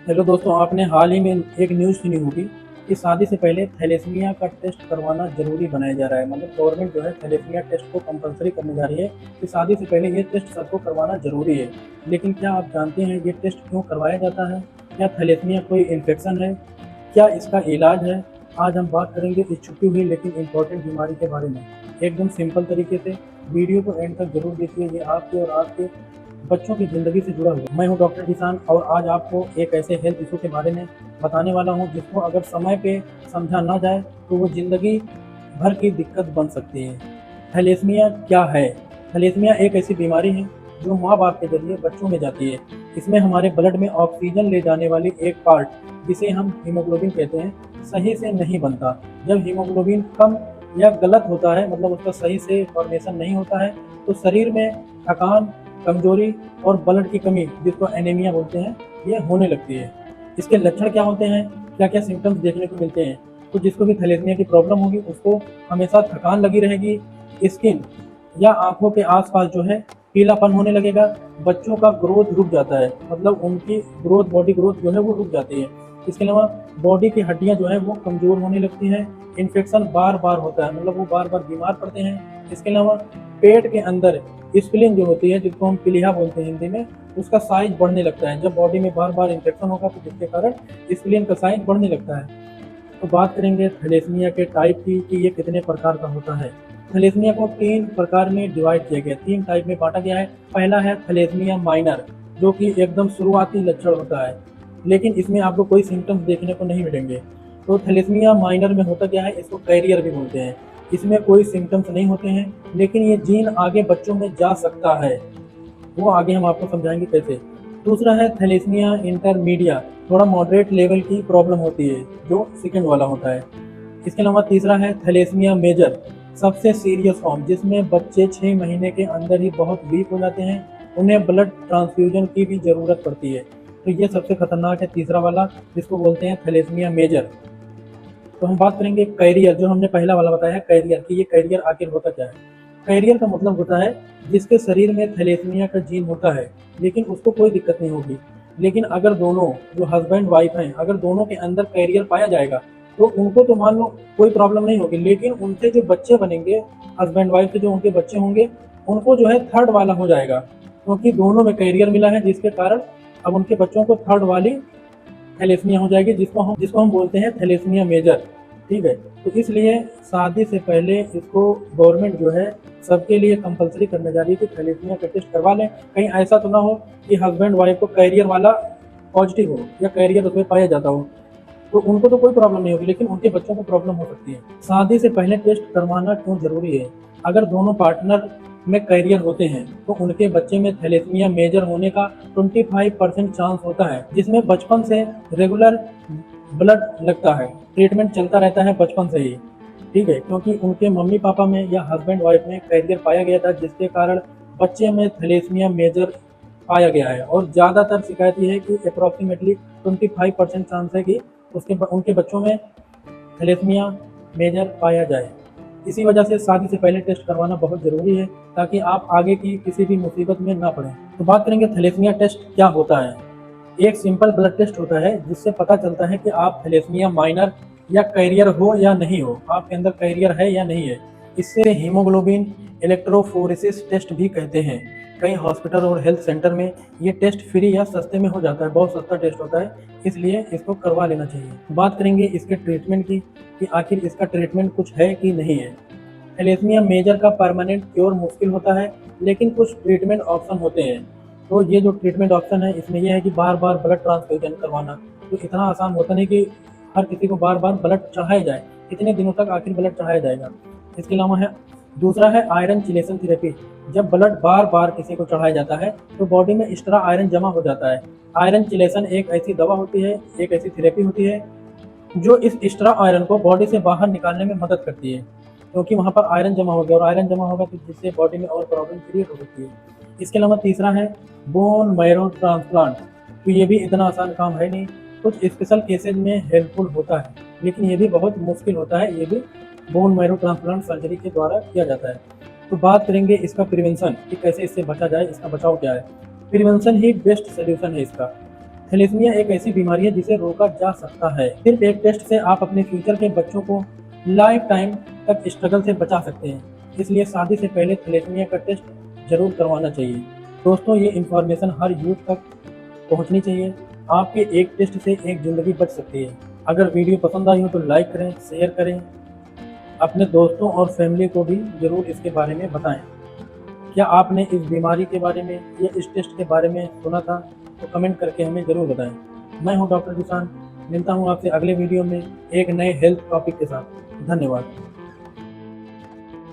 Hello दोस्तों, आपने हाल ही में एक न्यूज़ सुनी होगी कि शादी से पहले थैलेसीमिया का टेस्ट करवाना ज़रूरी बनाया जा रहा है। मतलब गवर्नमेंट जो है थैलेसीमिया टेस्ट को कंपलसरी करने जा रही है कि शादी से पहले ये टेस्ट सबको करवाना ज़रूरी है। लेकिन क्या आप जानते हैं ये टेस्ट क्यों करवाया जाता है? क्या थैलेसीमिया कोई इन्फेक्शन है? क्या इसका इलाज है? आज हम बात करेंगे इस छुपी हुई लेकिन इम्पोर्टेंट बीमारी के बारे में। एकदम सिंपल तरीके से वीडियो को एंड तक जरूर देखिए। ये आपके और आपके बच्चों की ज़िंदगी से जुड़ा हुआ। मैं हूं डॉक्टर किसान और आज आपको एक ऐसे हेल्थ इशू के बारे में बताने वाला हूं जिसको अगर समय पे समझा ना जाए तो वो ज़िंदगी भर की दिक्कत बन सकती है। थैलेसीमिया क्या है? थैलेसीमिया एक ऐसी बीमारी है जो माँ बाप के जरिए बच्चों में जाती है। इसमें हमारे ब्लड में ऑक्सीजन ले जाने वाली एक पार्ट जिसे हम हीमोग्लोबिन कहते हैं सही से नहीं बनता। जब हीमोग्लोबिन कम या गलत होता है, मतलब उसका सही से फॉर्मेशन नहीं होता है, तो शरीर में थकान, कमजोरी और ब्लड की कमी जिसको एनीमिया बोलते हैं ये होने लगती है। इसके लक्षण क्या होते हैं, क्या क्या सिम्टम्स देखने को मिलते हैं? तो जिसको भी थैलेसीमिया की प्रॉब्लम होगी उसको हमेशा थकान लगी रहेगी, स्किन या आंखों के आसपास जो है पीलापन होने लगेगा, बच्चों का ग्रोथ रुक जाता है, मतलब उनकी ग्रोथ, बॉडी ग्रोथ जो है वो रुक जाती है। इसके अलावा बॉडी की हड्डियां जो है वो कमजोर होने लगती हैं, इन्फेक्शन बार बार होता है, मतलब वो बार बार बीमार पड़ते हैं। इसके अलावा पेट के अंदर स्प्लीन जो होती है, जिसको हम पीलिया बोलते हैं हिंदी में, उसका साइज बढ़ने लगता है। जब बॉडी में बार बार इन्फेक्शन होगा तो जिसके कारण स्प्लीन का साइज बढ़ने लगता है। तो बात करेंगे थैलेसीमिया के टाइप की कि ये कितने प्रकार का होता है। थैलेसीमिया को 3 प्रकार में डिवाइड किया गया, 3 टाइप में बांटा गया है। पहला है थैलेसीमिया माइनर, जो कि एकदम शुरुआती लक्षण होता है, लेकिन इसमें आपको कोई सिम्टम्स देखने को नहीं मिलेंगे। तो थैलेसीमिया माइनर में होता क्या है, इसको कैरियर भी बोलते हैं। इसमें कोई सिम्टम्स नहीं होते हैं, लेकिन ये जीन आगे बच्चों में जा सकता है, वो आगे हम आपको समझाएंगे कैसे। दूसरा है थैलेसीमिया इंटरमीडिया, थोड़ा मॉडरेट लेवल की प्रॉब्लम होती है, जो सेकंड वाला होता है। इसके अलावा तीसरा है थैलेसीमिया मेजर, सबसे सीरियस फॉर्म, जिसमें बच्चे 6 महीने के अंदर ही बहुत वीक हो जाते हैं, उन्हें ब्लड ट्रांसफ्यूजन की भी ज़रूरत पड़ती है। तो ये सबसे खतरनाक है तीसरा वाला, जिसको बोलते हैं थैलेसीमिया मेजर। तो हम बात करेंगे कैरियर, जो हमने पहला वाला बताया है कैरियर, कि ये कैरियर आखिर होता क्या है। कैरियर का मतलब होता है जिसके शरीर में थैलेसीमिया का जीन होता है, लेकिन उसको कोई दिक्कत नहीं होगी। लेकिन अगर दोनों जो हस्बैंड वाइफ हैं, अगर दोनों के अंदर कैरियर पाया जाएगा तो उनको तो मान लो कोई प्रॉब्लम नहीं होगी, लेकिन उनसे जो बच्चे बनेंगे, हस्बैंड वाइफ के जो उनके बच्चे होंगे, उनको जो है थर्ड वाला हो जाएगा, क्योंकि दोनों में कैरियर मिला है, जिसके कारण अब उनके बच्चों को थर्ड वाली थैलेसीमिया हो जाएगी, जिसको हम बोलते हैं थैलेसीमिया मेजर। ठीक है, तो इसलिए शादी से पहले इसको गवर्नमेंट जो है सबके लिए कंपलसरी करने जा रही है कि थैलेसीमिया का टेस्ट करवा लें। कहीं ऐसा तो ना हो कि हस्बैंड वाइफ को कैरियर वाला पॉजिटिव हो या कैरियर उसमें पाया जाता हो, तो उनको तो कोई प्रॉब्लम नहीं होगी, लेकिन उनके बच्चों को प्रॉब्लम हो सकती है। शादी से पहले टेस्ट करवाना क्यों जरूरी है? अगर दोनों पार्टनर में कैरियर होते हैं तो उनके बच्चे में थैलेसीमिया मेजर होने का 25% चांस होता है, जिसमें बचपन से रेगुलर ब्लड लगता है, ट्रीटमेंट चलता रहता है बचपन से ही। ठीक है, क्योंकि उनके मम्मी पापा में या हस्बैंड वाइफ में कैरियर पाया गया था, जिसके कारण बच्चे में थैलेसीमिया मेजर पाया गया है। और ज़्यादातर शिकायत ये है कि अप्रॉक्सीमेटली 25% चांस है कि उनके बच्चों में थैलेसीमिया मेजर पाया जाए। इसी वजह से शादी से पहले टेस्ट करवाना बहुत ज़रूरी है, ताकि आप आगे की किसी भी मुसीबत में ना पड़ें। तो बात करेंगे थैलेसीमिया टेस्ट क्या होता है। एक सिंपल ब्लड टेस्ट होता है जिससे पता चलता है कि आप थैलेसीमिया माइनर या कैरियर हो या नहीं हो, आपके अंदर कैरियर है या नहीं है। इससे हीमोग्लोबिन इलेक्ट्रोफोरेसिस टेस्ट भी कहते हैं। कई हॉस्पिटल और हेल्थ सेंटर में ये टेस्ट फ्री या सस्ते में हो जाता है, बहुत सस्ता टेस्ट होता है, इसलिए इसको करवा लेना चाहिए। बात करेंगे इसके ट्रीटमेंट की कि आखिर इसका ट्रीटमेंट कुछ है कि नहीं है। थैलेसीमिया मेजर का परमानेंट क्योर मुश्किल होता है, लेकिन कुछ ट्रीटमेंट ऑप्शन होते हैं। तो ये जो ट्रीटमेंट ऑप्शन है इसमें यह है कि बार बार ब्लड ट्रांसफ्यूजन करवाना। तो इतना आसान होता नहीं कि हर किसी को बार बार ब्लड चढ़ाया जाए, कितने दिनों तक आखिर ब्लड चढ़ाया जाएगा। इसके अलावा है दूसरा है आयरन चिलेशन थेरेपी। जब ब्लड बार बार किसी को चढ़ाया जाता है तो बॉडी में एक्स्ट्रा आयरन जमा हो जाता है। आयरन चिलेशन एक ऐसी दवा होती है, एक ऐसी थेरेपी होती है जो इस एक्स्ट्रा आयरन को बॉडी से बाहर निकालने में मदद करती है, क्योंकि वहाँ पर आयरन जमा हो गया, और आयरन जमा होगा तो जिससे बॉडी में और प्रॉब्लम क्रिएट हो सकती है। इसके अलावा तीसरा है बोन मैरो ट्रांसप्लांट। तो ये भी इतना आसान काम है नहीं, कुछ स्पेशल केसेज में हेल्पफुल होता है, लेकिन ये भी बहुत मुश्किल होता है। ये भी बोन मैरो ट्रांसप्लांट सर्जरी के द्वारा किया जाता है। तो बात करेंगे इसका प्रिवेंशन कि कैसे इससे बचा जाए, इसका बचाव क्या है। प्रिवेंशन ही बेस्ट सोल्यूशन है इसका। थैलेसीमिया एक ऐसी बीमारी है जिसे रोका जा सकता है। सिर्फ एक टेस्ट से आप अपने फ्यूचर के बच्चों को लाइफ टाइम तक स्ट्रगल से बचा सकते हैं। इसलिए शादी से पहले थैलेसीमिया का टेस्ट जरूर करवाना चाहिए। दोस्तों, ये इन्फॉर्मेशन हर यूथ तक पहुंचनी चाहिए। आपके एक टेस्ट से एक ज़िंदगी बच सकती है। अगर वीडियो पसंद आई हो तो लाइक करें, शेयर करें, अपने दोस्तों और फैमिली को भी ज़रूर इसके बारे में बताएं। क्या आपने इस बीमारी के बारे में या इस टेस्ट के बारे में सुना था? तो कमेंट करके हमें ज़रूर बताएं। मैं हूं डॉक्टर जिशान, मिलता हूं आपसे अगले वीडियो में एक नए हेल्थ टॉपिक के साथ। धन्यवाद।